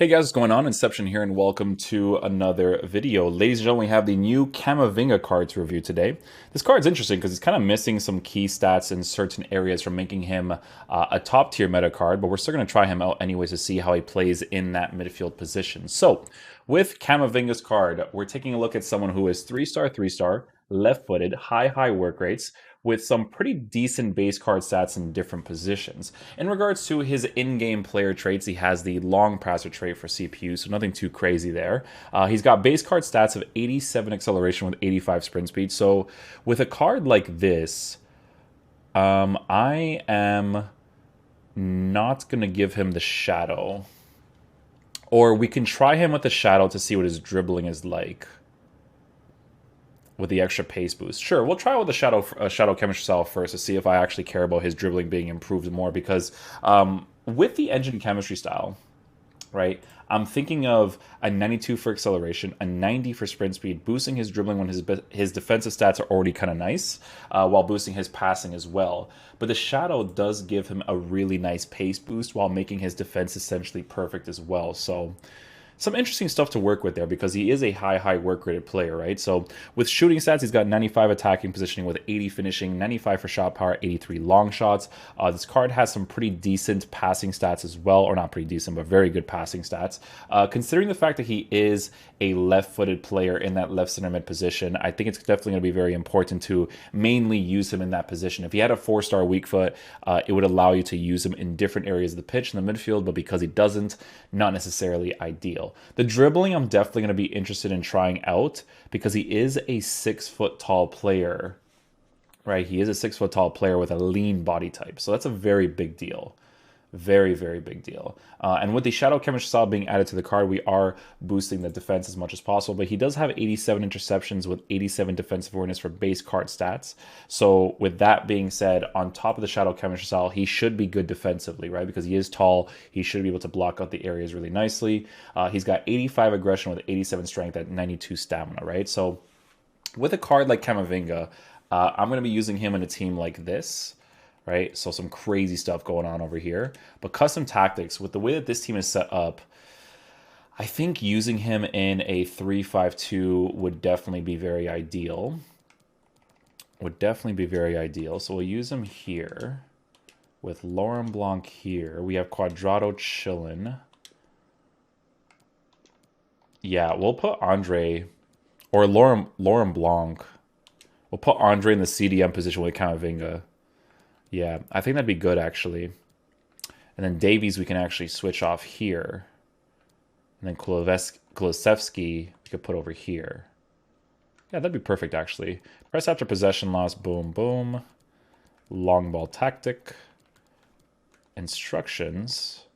Hey guys, what's going on? Inception here, and welcome to another video. Ladies and gentlemen, we have the new Camavinga card to review today. This card's interesting because he's kind of missing some key stats in certain areas from making him a top-tier meta card, but we're still going to try him out anyways to see how he plays in that midfield position. So, with Camavinga's card, we're taking a look at someone who is 3-star, 3-star, left-footed, high work rates, with some pretty decent base card stats in different positions. In regards to his in-game player traits, he has the long passer trait for CPU, so nothing too crazy there. He's got base card stats of 87 acceleration with 85 sprint speed, so with a card like this, I am not going to give him the shadow. Or we can try him with the shadow to see what his dribbling is like with the extra pace boost. Sure, we'll try with the shadow chemistry style first to see if I actually care about his dribbling being improved more, because with the engine chemistry style, right, I'm thinking of a 92 for acceleration, a 90 for sprint speed, boosting his dribbling when his defensive stats are already kind of nice, while boosting his passing as well. But the shadow does give him a really nice pace boost while making his defense essentially perfect as well. So some interesting stuff to work with there, because he is a high work rated player, right? So with shooting stats, he's got 95 attacking positioning with 80 finishing, 95 for shot power, 83 long shots. This card has some pretty decent passing stats as well, or not pretty decent, but very good passing stats. Considering the fact that he is a left-footed player in that left center mid position, I think it's definitely going to be very important to mainly use him in that position. If he had a 4-star weak foot, it would allow you to use him in different areas of the pitch in the midfield, but because he doesn't, not necessarily ideal. The dribbling, I'm definitely going to be interested in trying out, because he is a 6-foot tall player, right? He is a 6-foot tall player with a lean body type. So that's a very big deal. Very big deal. And with the shadow chemistry style being added to the card, we are boosting the defense as much as possible. But he does have 87 interceptions with 87 defensive awareness for base card stats. So with that being said, on top of the shadow chemistry style, he should be good defensively, right? Because he is tall, he should be able to block out the areas really nicely. He's got 85 aggression with 87 strength at 92 stamina, right? So with a card like Camavinga, I'm going to be using him in a team like this. Right, so some crazy stuff going on over here. But custom tactics, with the way that this team is set up, I think using him in a 3-5-2 would definitely be very ideal. So we'll use him here with Laurent Blanc here. We have Quadrado chillin'. Yeah, we'll put Andre or Laurent Blanc. We'll put Andre in the CDM position with Camavinga. Yeah, I think that'd be good, actually. And then Davies we can actually switch off here. And then Kulusevski we could put over here. Yeah, that'd be perfect, actually. Press after possession loss, boom, boom. Long ball tactic. Instructions.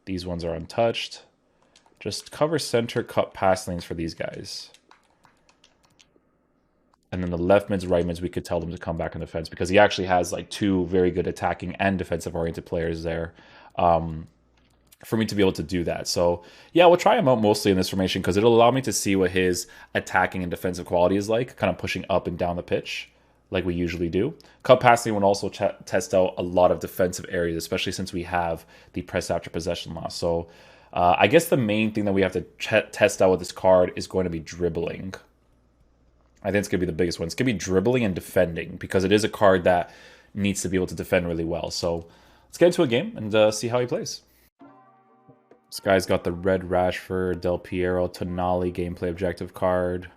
These ones are untouched. Just cover center, cut pass lanes for these guys. And then the left mids, right mids, we could tell them to come back in defense, because he actually has like 2 very good attacking and defensive-oriented players there for me to be able to do that. So, yeah, we'll try him out mostly in this formation, because it'll allow me to see what his attacking and defensive quality is like, kind of pushing up and down the pitch like we usually do. Cut passing would also test out a lot of defensive areas, especially since we have the press after possession loss. So I guess the main thing that we have to test out with this card is going to be dribbling. I think it's going to be the biggest one. It's going to be dribbling and defending, because it is a card that needs to be able to defend really well. So let's get into a game and see how he plays. This guy's got the Red Rashford, Del Piero, Tonali gameplay objective card.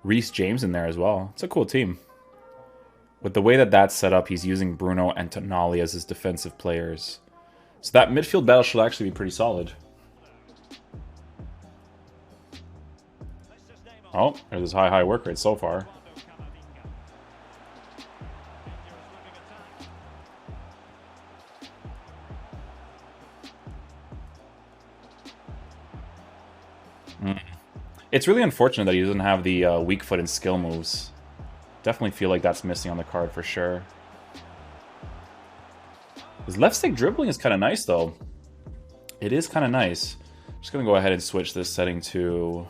Reece James in there as well. It's a cool team. With the way that that's set up, he's using Bruno and Tonali as his defensive players. So that midfield battle should actually be pretty solid. Oh, there's his high work rate so far. It's really unfortunate that he doesn't have the weak foot and skill moves. Definitely feel like that's missing on the card for sure. His left stick dribbling is kind of nice, though. It is kind of nice. Just going to go ahead and switch this setting to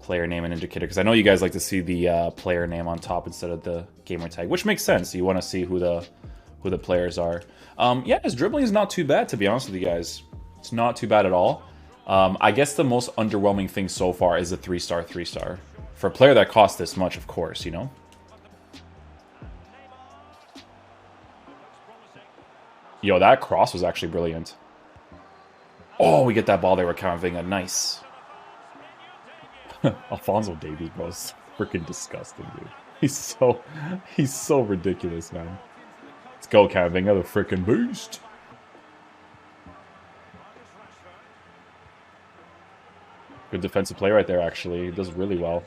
player name and indicator, because I know you guys like to see the player name on top instead of the gamer tag, which makes sense. You want to see who the players are. Yeah, his dribbling is not too bad, to be honest with you guys. It's not too bad at all. I guess the most underwhelming thing so far is a 3-star, 3-star. For a player that costs this much, of course, you know? Yo, that cross was actually brilliant. Oh, we get that ball there with Camavinga. Nice. Alphonso Davies, bro, is freaking disgusting, dude. He's so ridiculous, man. Let's go, Camavinga, the freaking boost. Good defensive play right there, actually. He does really well.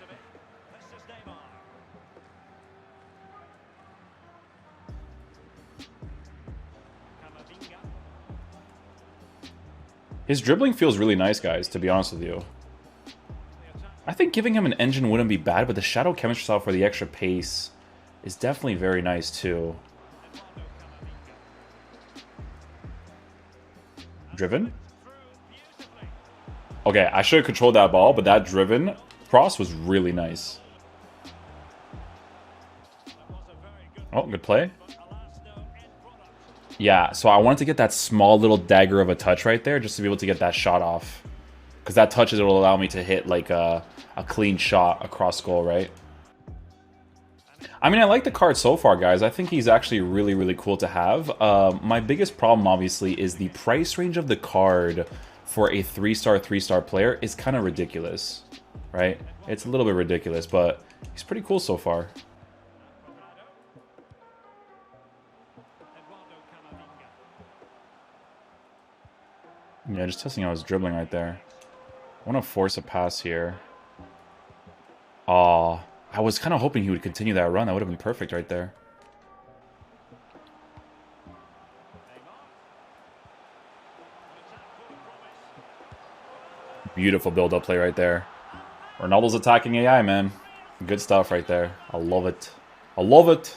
His dribbling feels really nice, guys, to be honest with you. I think giving him an engine wouldn't be bad, but the shadow chemistry style for the extra pace is definitely very nice, too. Driven? Okay, I should have controlled that ball, but that driven cross was really nice. Oh, good play. Yeah, so I wanted to get that small little dagger of a touch right there just to be able to get that shot off. Because that touch will allow me to hit like a clean shot across goal, right? I mean, I like the card so far, guys. I think he's actually really, really cool to have. My biggest problem, obviously, is the price range of the card for a 3-star, 3-star player is kind of ridiculous, right? It's a little bit ridiculous, but he's pretty cool so far. Yeah, just testing out his dribbling right there. I want to force a pass here. Aw, I was kind of hoping he would continue that run. That would have been perfect right there. Beautiful build-up play right there. Ronaldo's attacking AI, man. Good stuff right there. I love it. I love it.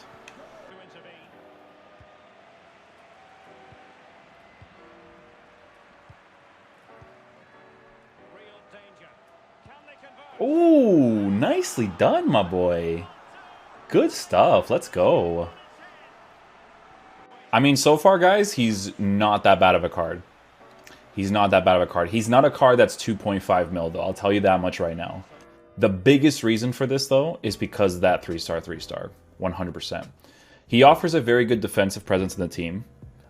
Ooh, nicely done, my boy. Good stuff. Let's go. I mean, so far, guys, he's not that bad of a card. He's not that bad of a card. He's not a card that's 2.5 mil, though. I'll tell you that much right now. The biggest reason for this, though, is because of that 3-star, 3-star. 100%. He offers a very good defensive presence in the team.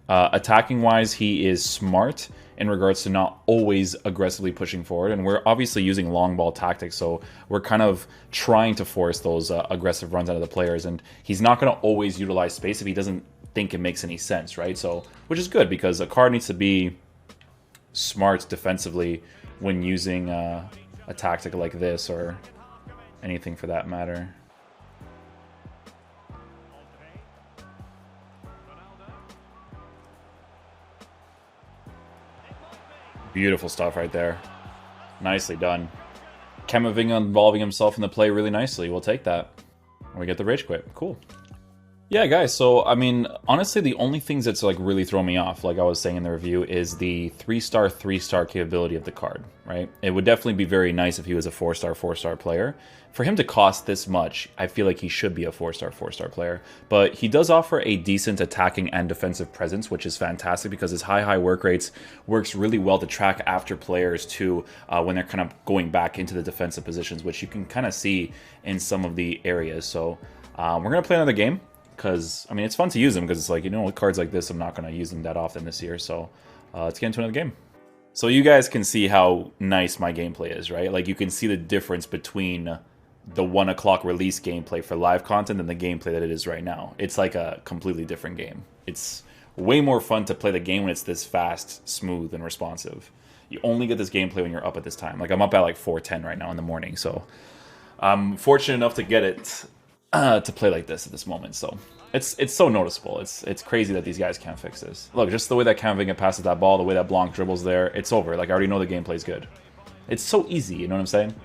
Attacking-wise, he is smart in regards to not always aggressively pushing forward. And we're obviously using long ball tactics, so we're kind of trying to force those aggressive runs out of the players. And he's not going to always utilize space if he doesn't think it makes any sense, right? So, which is good, because a card needs to be smart defensively when using a tactic like this, or anything for that matter. Beautiful stuff right there. Nicely done. Camavinga involving himself in the play really nicely. We'll take that. And we get the rage quit. Cool. Yeah, guys, so, I mean, honestly, the only things that's, like, really thrown me off, like I was saying in the review, is the 3-star, 3-star capability of the card, right? It would definitely be very nice if he was a 4-star, 4-star player. For him to cost this much, I feel like he should be a 4-star, 4-star player. But he does offer a decent attacking and defensive presence, which is fantastic, because his high work rates works really well to track after players, too, when they're kind of going back into the defensive positions, which you can kind of see in some of the areas. So, we're going to play another game. Because, I mean, it's fun to use them, because it's like, you know, with cards like this, I'm not going to use them that often this year. So, let's get into another game. So you guys can see how nice my gameplay is, right? Like, you can see the difference between the 1 o'clock release gameplay for live content and the gameplay that it is right now. It's like a completely different game. It's way more fun to play the game when it's this fast, smooth, and responsive. You only get this gameplay when you're up at this time. Like, I'm up at like 4:10 right now in the morning, so I'm fortunate enough to get it to play like this at this moment. So it's so noticeable. It's crazy that these guys can't fix this. Look, just the way that Camavinga passes that ball, the way that Blanc dribbles there, it's over. Like, I already know the gameplay's good. It's so easy, you know what I'm saying?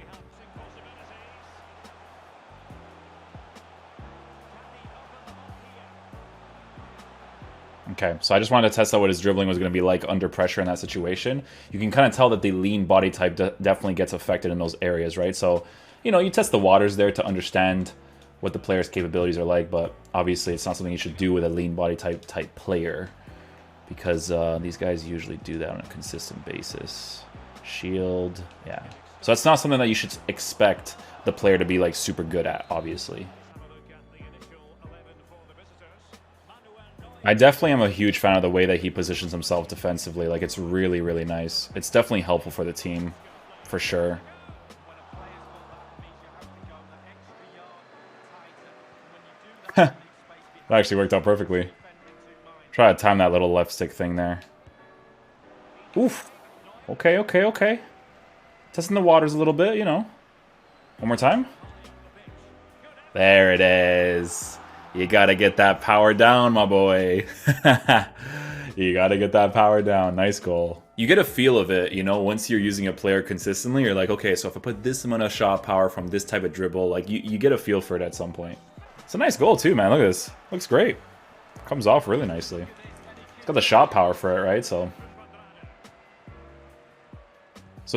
Okay, so I just wanted to test out what his dribbling was going to be like under pressure in that situation. You can kind of tell that the lean body type definitely gets affected in those areas, right? So, you know, you test the waters there to understand what the player's capabilities are like, but obviously it's not something you should do with a lean body type player, because these guys usually do that on a consistent basis. Shield, yeah. So that's not something that you should expect the player to be like super good at, obviously. I definitely am a huge fan of the way that he positions himself defensively. Like, it's really, really nice. It's definitely helpful for the team, for sure. That actually worked out perfectly. Try to time that little left stick thing there. Oof. Okay, okay, okay. Testing the waters a little bit, you know. One more time. There it is. You gotta get that power down, my boy. You gotta get that power down. Nice goal. You get a feel of it, you know, once you're using a player consistently, you're like, okay, so if I put this amount of shot power from this type of dribble, like, you get a feel for it at some point. It's a nice goal, too, man. Look at this. Looks great. Comes off really nicely. It's got the shot power for it, right? So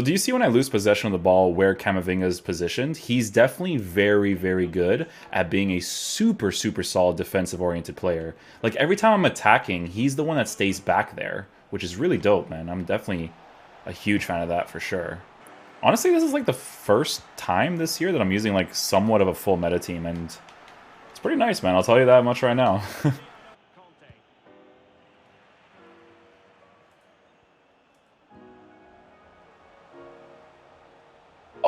do you see when I lose possession of the ball where Camavinga is positioned? He's definitely very, very good at being a super, super solid defensive-oriented player. Like, every time I'm attacking, he's the one that stays back there, which is really dope, man. I'm definitely a huge fan of that for sure. Honestly, this is like the first time this year that I'm using like somewhat of a full meta team, and it's pretty nice, man. I'll tell you that much right now.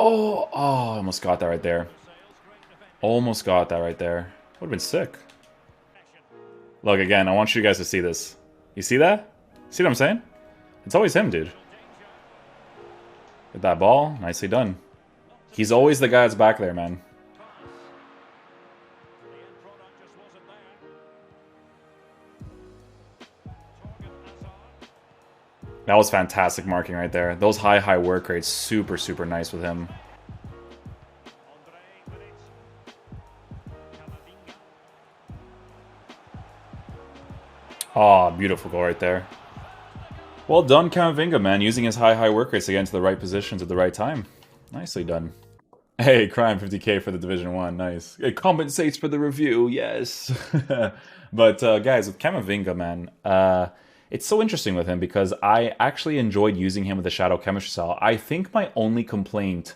Oh, I almost got that right there. Almost got that right there. Would have been sick. Look, again, I want you guys to see this. You see that? See what I'm saying? It's always him, dude. Get that ball. Nicely done. He's always the guy that's back there, man. That was fantastic marking right there. Those high work rates, super, super nice with him. Oh, beautiful goal right there. Well done, Camavinga, man. Using his high work rates to get into the right positions at the right time. Nicely done. Hey, Crime 50k for the Division 1. Nice. It compensates for the review, yes. But, guys, with Camavinga, man, it's so interesting with him because I actually enjoyed using him with the Shadow Chemistry style. I think my only complaint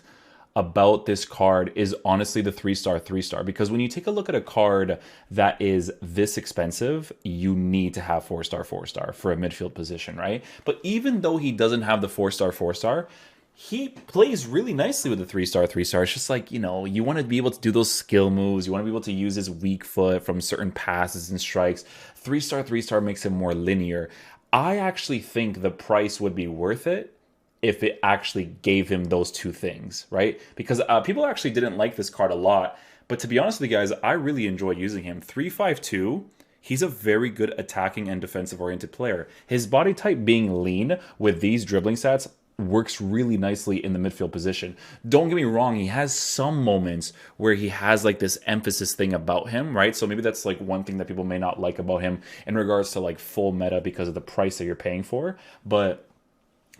about this card is honestly the 3-star because when you take a look at a card that is this expensive, you need to have 4-star for a midfield position, right? But even though he doesn't have the 4-star, he plays really nicely with the 3-star. It's just like, you know, you want to be able to do those skill moves. You want to be able to use his weak foot from certain passes and strikes. 3-star makes him more linear. I actually think the price would be worth it if it actually gave him those two things, right? Because people actually didn't like this card a lot. But to be honest with you guys, I really enjoyed using him. 3-5-2. He's a very good attacking and defensive-oriented player. His body type being lean with these dribbling stats works really nicely in the midfield position. Don't get me wrong, he has some moments where he has like this emphasis thing about him, right? So maybe that's like one thing that people may not like about him in regards to like full meta because of the price that you're paying for. But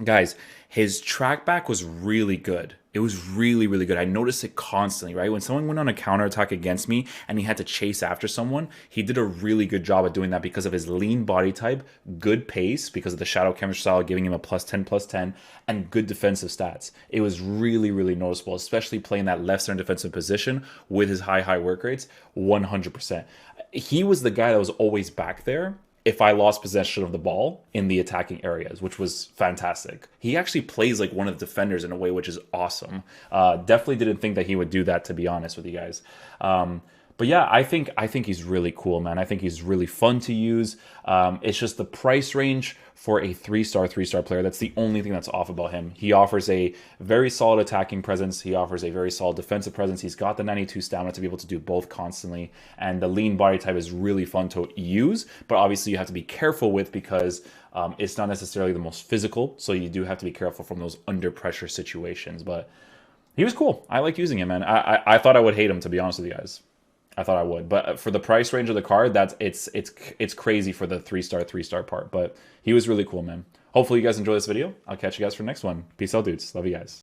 guys, his track back was really good. It was really, really good. I noticed it constantly, right? When someone went on a counterattack against me and he had to chase after someone, he did a really good job at doing that because of his lean body type, good pace, because of the Shadow Chemistry style, giving him a +10/+10, and good defensive stats. It was really, really noticeable, especially playing that left center defensive position with his high work rates, 100%. He was the guy that was always back there if I lost possession of the ball in the attacking areas, which was fantastic. He actually plays like one of the defenders in a way which is awesome. Definitely didn't think that he would do that, to be honest with you guys. But yeah, I think he's really cool, man. I think he's really fun to use. It's just the price range for a 3-star player. That's the only thing that's off about him. He offers a very solid attacking presence. He offers a very solid defensive presence. He's got the 92 stamina to be able to do both constantly. And the lean body type is really fun to use. But obviously you have to be careful with because it's not necessarily the most physical. So you do have to be careful from those under pressure situations. But he was cool. I like using him, man. I thought I would hate him, to be honest with you guys. I thought I would, but for the price range of the card, it's crazy for the 3-star part. But he was really cool, man. Hopefully you guys enjoy this video. I'll catch you guys for the next one. Peace out, dudes. Love you guys.